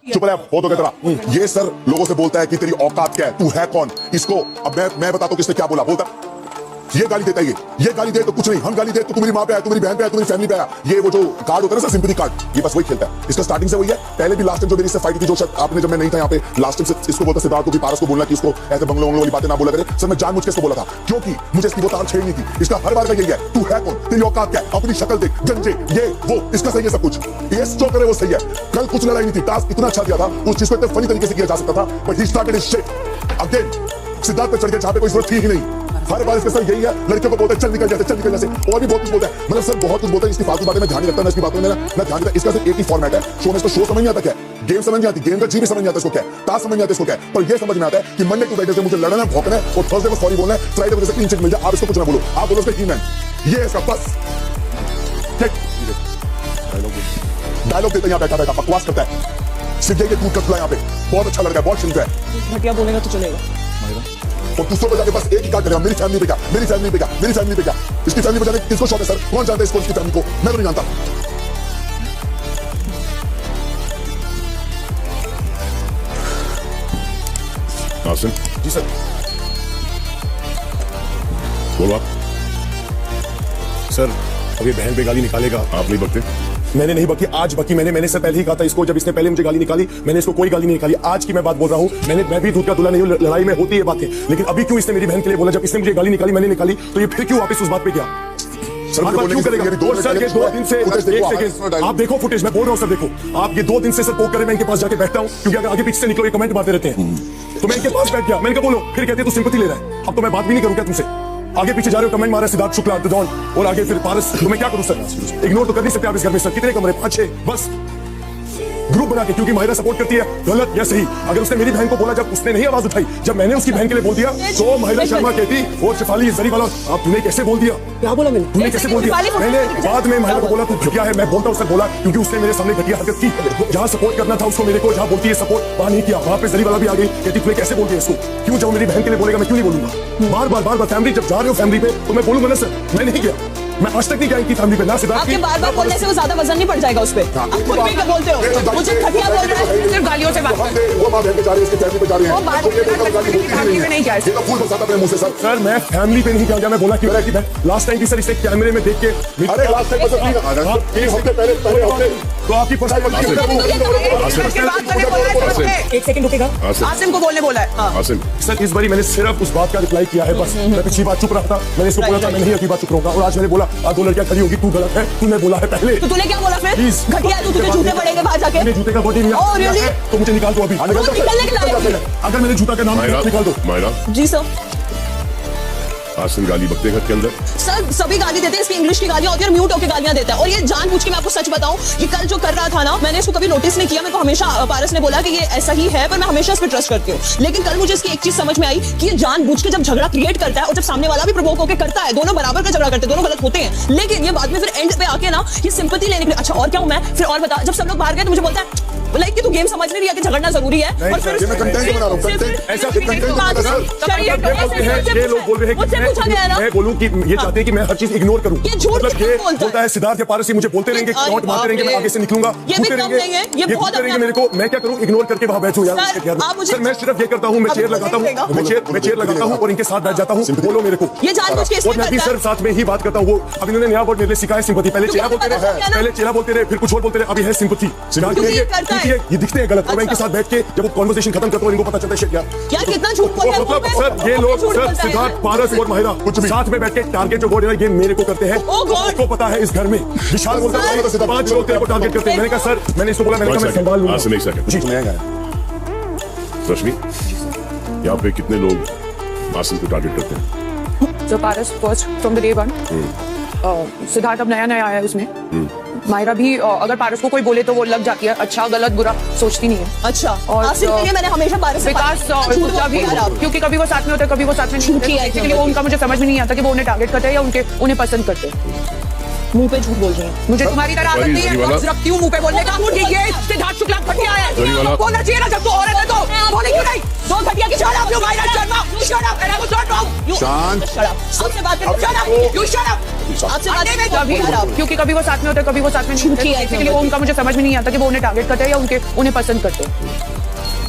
चुप रह, बहुत हो गया तेरा। ये सर लोगों से बोलता है कि तेरी औकात क्या है, तू है कौन। इसको अब मैं बताता हूँ किसने क्या बोला। बोलता ये गाली देता है, ये गाली दे तो कुछ नहीं, हम गाली दे तो तू मेरी माँ पे आया, तू मेरी बहन पे आया, तू मेरी फैमिली पे आया। ये वो जो कार्ड होता है ना सर, सिंपैथी कार्ड, ये बस वही खेलता है। इसका स्टार्टिंग से वही है। पहले भी लास्ट टाइम जो मेरी इससे फाइट की, जो शायद आपने जब मैं नहीं था यहाँ पे लास्ट टाइम से, इसको बोलता सिद्धार्थ को भी, पारस को बोलना कि इसको ऐसे बंगलों वाली बातें ना बोला करे। सर मैं जानबूझ के इसको बोला था क्योंकि मुझे इसकी वो तार छेड़नी थी। इसका हर बार का यही है, तू है कौन, तेरी औकात क्या है, अपनी शक्ल देख, गंजे ये वो, इसका सही है सब कुछ। ये जो करे वो सही है। कल कुछ लड़ाई नहीं थी, टास्क इतना अच्छा दिया था, उस चीज को इतने फनी तरीके से किया जा सकता था, but he started his shit again. Siddharth पे चढ़ के जहां पे कोई जरूरत थी ही नहीं। हर बार इसके सर यही है, लड़कियों को बोलते हैं चल निकल जाते, चल निकल जाते, और भी बहुत कुछ बोलता है। मतलब सर बहुत कुछ बोलता है। इसकी फालतू बातें मैं ध्यान नहीं रखता, मैं इसकी बातों में मैं ध्यान नहीं। इसका सिर्फ एक ही फॉर्मेट है शो में। इसको शो समझ नहीं आता क्या, गेम समझ नहीं आती, गेम का जी भी समझ नहीं आता इसको क्या, टास्क समझ नहीं आता इसको क्या। पर ये समझ में आता है कि मंडे टू वेडनेसडे मुझे लड़ना है, भौंकना है, और थर्सडे को सॉरी बोलना है, फ्राइडे को जैसे क्लीन चिट मिल जाए, आप इसको कुछ ना बोलो, आप बोलो उसका हीमैन। ये है इसका बस डायलॉग देता है, यहाँ बैठा बैठा बकवास करता है, सिर्फ ये दूध का खुला यहाँ पे। बहुत अच्छा लड़का है, बहुत शिल्प है। घटिया बोलेगा तो चलेगा, और दूसरों को जाके बस एक ही कार्ड करेगा, मेरी फैमिली पे क्या, मेरी फैमिली पे क्या, मेरी फैमिली पे क्या। इसकी फैमिली पे जाने किसको शौक है सर, कौन जानता है इसको, इसकी फैमिली को? मैं तो नहीं जानता। आसिम जी सर। बोलो आप। सर अभी बहन पे गाली निकालेगा। आप नहीं बकते? मैंने नहीं बकी, आज बकी मैंने सर पहले ही कहा था इसको, जब इसने पहले मुझे गाली निकाली, मैंने इसको कोई गाली नहीं निकाली। आज की मैं बात बोल रहा हूँ, मैं भी दूध का दूल्हा नहीं हूँ, लड़ाई में होती है बातें, लेकिन अभी क्यों इसने मेरी बहन के लिए बोला? जब इसने मुझे गाली निकाली, मैंने निकाली, तो ये फिर क्यों वापस उस बात पे गया? सर क्यों करेगा? सर ये 2 दिन से, एक सेकंड आप देखो फुटेज, मैं बोल रहा हूँ सर, देखो आप ये 2 दिन से सर पोक करे, मैं इनके पास जाके बैठता हूँ, क्योंकि अगर आगे पीछे से निकलो ये कमेंट मारते रहते हैं, तो मैं इनके पास बैठ गया। मैंने कहा बोलो, फिर कहते तू सिंपैथी ले रहा है। अब तो मैं बात भी नहीं करूँ क्या तुमसे? आगे पीछे जा रहे हो, कमेंट मारा सिद्धार्थ शुक्ला डॉन, और आगे फिर पारस, तो मैं क्या करूं सर? इग्नोर तो कर नहीं सकते आप इस घर में सर। कितने कमरे? 5-6 बस। ग्रुप बना के, क्योंकि माहिरा सपोर्ट करती है, गलत या सही। अगर उसने मेरी बहन को बोला, जब उसने नहीं आवाज उठाई, जब मैंने उसकी बहन के लिए बोल दिया, तो माहिरा शर्मा कहती और शेफाली जरी वाला, आप तूने कैसे बोल दिया? क्या बोला मैंने? तूने कैसे बोल दिया? मैंने बाद में माहिरा को बोला तू घटिया है, मैं बोलता हूँ सर, बोला क्योंकि उसने मेरे सामने घटिया हरकत की। जहाँ सपोर्ट करना था उसको, मेरे को जहाँ बोलती है सपोर्ट, वहाँ नहीं किया। वहाँ पे जरी वाला भी आ गई, कहती तूने कैसे बोल दिया इसको? क्यों? जब मेरी बहन के लिए बोलेगा मैं क्यों नहीं बोलूंगा? बार बार फैमिली, जब जा रहे हो फैमिली पे, तो मैं बोलूंगा ना सर, मैं नहीं गया, मैं आज तक नहीं गया इनकी फैमिली पे, ना सिद्धार्थ की। आपके बार बोलने से वो ज्यादा वजन नहीं पड़ जाएगा उस पे। आप खुद भी क्या बोलते हो? मुझे घटिया बोल रहा है, सिर्फ गालियों से बात करते हैं। वो मां बहन पे जा रही है, उसकी फैमिली पे जा रही है, वो बात फैमिली पे नहीं गया। ये तो फूल बरसाता अपने मुंह से सर। सर मैं फैमिली पे नहीं गया, मैं बोला क्यों कि लास्ट टाइम की सर इसे कैमरे में देख के, अरे लास्ट टाइम बस नहीं, 1 हफ्ते पहले हफ्ते तो आपकी पढ़ाई एक सेकंड रुकेगा, आसिम को बोलने बोला है। आसिम सर इस बारी मैंने सिर्फ उस बात का रिप्लाई किया है बस। मैं पिछली बात चुप रहा था, मैंने इसको बोला था मैं नहीं अगली बात चुप रहूंगा, और आज मैंने बोला 2 लड़कियां खड़ी होगी, तू गलत है, तूने बोला है पहले। तो तूने क्या बोला फिर? Please। घटिया है तू, तुझे जूते पड़ेंगे बाहर जाके। मैंने जूते का बॉडी Oh, really? तो मुझे निकाल दो अभी। निकलने के लायक। अगर मैंने जूता का नाम मायरा, निकाल दो। मायरा जी सर। आसिम गाली बकते घर के अंदर? सर सभी गाली देते हैं, इसकी इंग्लिश की गालियां होती है और म्यूट होकर गालियां देता है। और ये जानबूझ के, मैं आपको सच बताऊं, ये कल जो कर रहा था ना, मैंने इसको कभी नोटिस नहीं किया। मेरे को हमेशा पारस ने बोला कि ये ऐसा ही है, पर मैं हमेशा इस पे ट्रस्ट करती हूँ। लेकिन कल मुझे इसकी एक चीज समझ में आई कि ये जानबूझ के जब झगड़ा क्रिएट करता है, और जब सामने वाला भी प्रोवोक होकर करता है, दोनों बराबर का झगड़ा करते हैं, दोनों गलत होते हैं, लेकिन ये बाद में फिर एंड पे आके ना ये सिंपैथी लेने के लिए, अच्छा और क्या हूं मैं, फिर और बता। जब सब लोग बाहर गए तो मुझे बोलता है लाइक कि तू गेम समझ नहीं रही है कि झगड़ना जरूरी है। और फिर मैं कंटेंट बना रहा हूं, कंटेंट ऐसा ये लोग बोल रहे हैं मुझसे पूछा गया ना, मैं बोलूं कि ये चाहते हैं कि मैं हर चीज इग्नोर करूं। ये झूठ मतलब ये बोलता बोलता है सिद्धार्थ या पारस, मुझे बोलते रहेंगे, नोट मारते रहेंगे, मैं आगे से निकलूंगा, ये भी कम नहीं है, ये बहुत रहेंगे मेरे को। मैं क्या करूं? इग्नोर करके वहां बैठूं यार? सर मैं सिर्फ ये करता हूं, मैं चेयर लगाता हूं, मैं चेयर लगाता हूं और इनके साथ बैठ जाता हूं, बोलो मेरे को। ये जानबूझ के और मैं भी सर साथ में ही बात करता हूं। वो अब इन्होंने नया वर्ड मेरे लिए सिखाया, सिंपैथी। पहले चेहरा बोलते रहे, फिर कुछ और बोलते रहे, अभी है सिंपैथी। ये दिखते हैं गलत, और मैं इनके साथ बैठ के जब वो कॉन्वर्सेशन खत्म करता हूं, इनको पता चलता है क्या कितना झूठ बोल रहे मतलब सर ये लोग सर सिद्धार्थ, पारस और माहिरा कुछ भी साथ में बैठ के टारगेट जो बोल रहे हैं, ये मेरे को करते हैं। को पता है इस घर में विशाल बोलता है 5 लोग तेरे को टारगेट करते हैं। मैंने कहा सर, मैंने इसको बोला, मैंने कहा मैं संभाल लूंगा। आसिम एक सेकंड जी रश्मि, यहाँ पे कितने लोग आसिम को टारगेट करते हैं? So Paras first from the day one. Siddharth अब नया आया है उसमें। मायरा भी अगर पारस को कोई बोले तो वो लग जाती है, अच्छा गलत बुरा सोचती नहीं है। अच्छा, और आसिम के लिए मैंने हमेशा पारस विकास भी, क्योंकि कभी वो साथ में होते हैं, कभी वो साथ में नहीं होते, इसलिए वो उनका मुझे समझ में नहीं आता कि वो उन्हें टारगेट करते हैं या उन्हें पसंद करते हैं। मुंह पे झूठ बोल रही है। मुझे तुम्हारी तरह आदत नहीं है, रखती हूँ मुंह पे बोलने का। ये सिद्धार्थ शुक्ला घटिया है, बोलना चाहिए ना जब तो औरत है तो बोले क्यों नहीं? 2 घटिया की चाल आप लोग, Myra Sharma You shut up and I was not wrong. You शांत। Shut up. आपसे बात करने shut up. You shut up. आपसे बात करने कभी क्योंकि कभी वो साथ में होते हैं कभी वो साथ में नहीं होते झूठी है बेसिकली वो उनका मुझे समझ में नहीं आता कि वो उन्हें टारगेट करते हैं या उन्हें पसंद करते हैं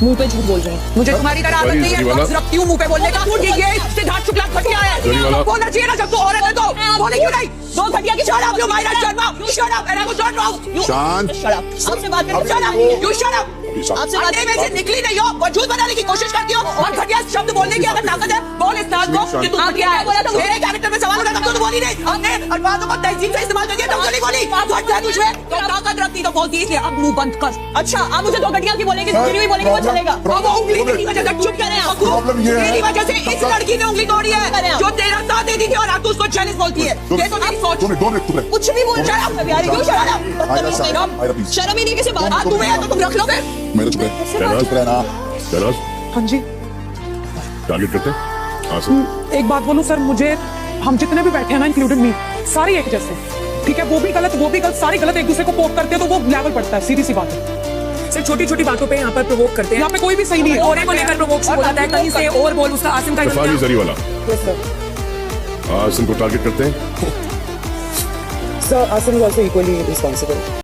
मुंह पे झूठ बोल रही है मुझे तुम्हारी तरह आदत नहीं है जरीवाला। मैं रखती हूँ मुंह पे बोलने का ये सिद्धार्थ शुक्ला घटिया जरीवाला। है बोलना चाहिए ना जब तू औरत है तो बोले क्यों नहीं दो घटिया की shut up you Myra Sharma shut up and I was not wrong शांत। Shut up. आपसे बात करने shut up you shut up आपसे बात अंडे में से निकली नहीं हो वजूद बनाने की कोशिश करती हो और घटिया शब्द बोलने की अगर ताकत है बोल इस नाम को कि तू घटिया है मेरे कैरेक्टर में सवाल उठाता तो बोली नहीं हमने अल्फाजों को तहजीब से इस्तेमाल करके तुम नहीं बोली घटिया तुझे तो ताकत रखती तो बोलती इसलिए अब मुंह बंद कर अच्छा आप मुझे दो घटिया की बोलेंगे जितनी भी बोलेंगे वो चलेगा वो उंगली तेरी वजह से चुप करें आप प्रॉब्लम ये है तेरी वजह से इस लड़की ने उंगली तोड़ी है जो तेरा साथ देती थी और आप उसको जेलस बोलती है ये तो तेरी सोच 2 मिनट चुप रहे। कुछ भी बोल रहा है प्यारी क्यों आयरा साहब, आयरा प्लीज। शर्म ही नहीं किसी बात हाँ तुम्हें है तो तुम रख लो फिर मेरे चुप रहे। शहनाज चुप रहे ना। शहनाज हाँ जी टारगेट करते हैं हाँ सर एक बात बोलूं सर मुझे हम जितने भी बैठे हैं ना इंक्लूडेड मी सारे एक जैसे ठीक है वो भी गलत सारे गलत एक दूसरे को पोक करते हैं तो वो लेवल पड़ता है सीधी सी बात है सिर्फ छोटी छोटी बातों पे यहाँ पर प्रोवोक करते हैं यहाँ पे कोई भी सही नहीं है औरे को लेकर प्रोवोक से बोला है कहीं से और बोल उसका आसिम का इरफान जरीवाला Yes, sir. आसिम को टारगेट करते हैं Sir, Asim is also equally responsible.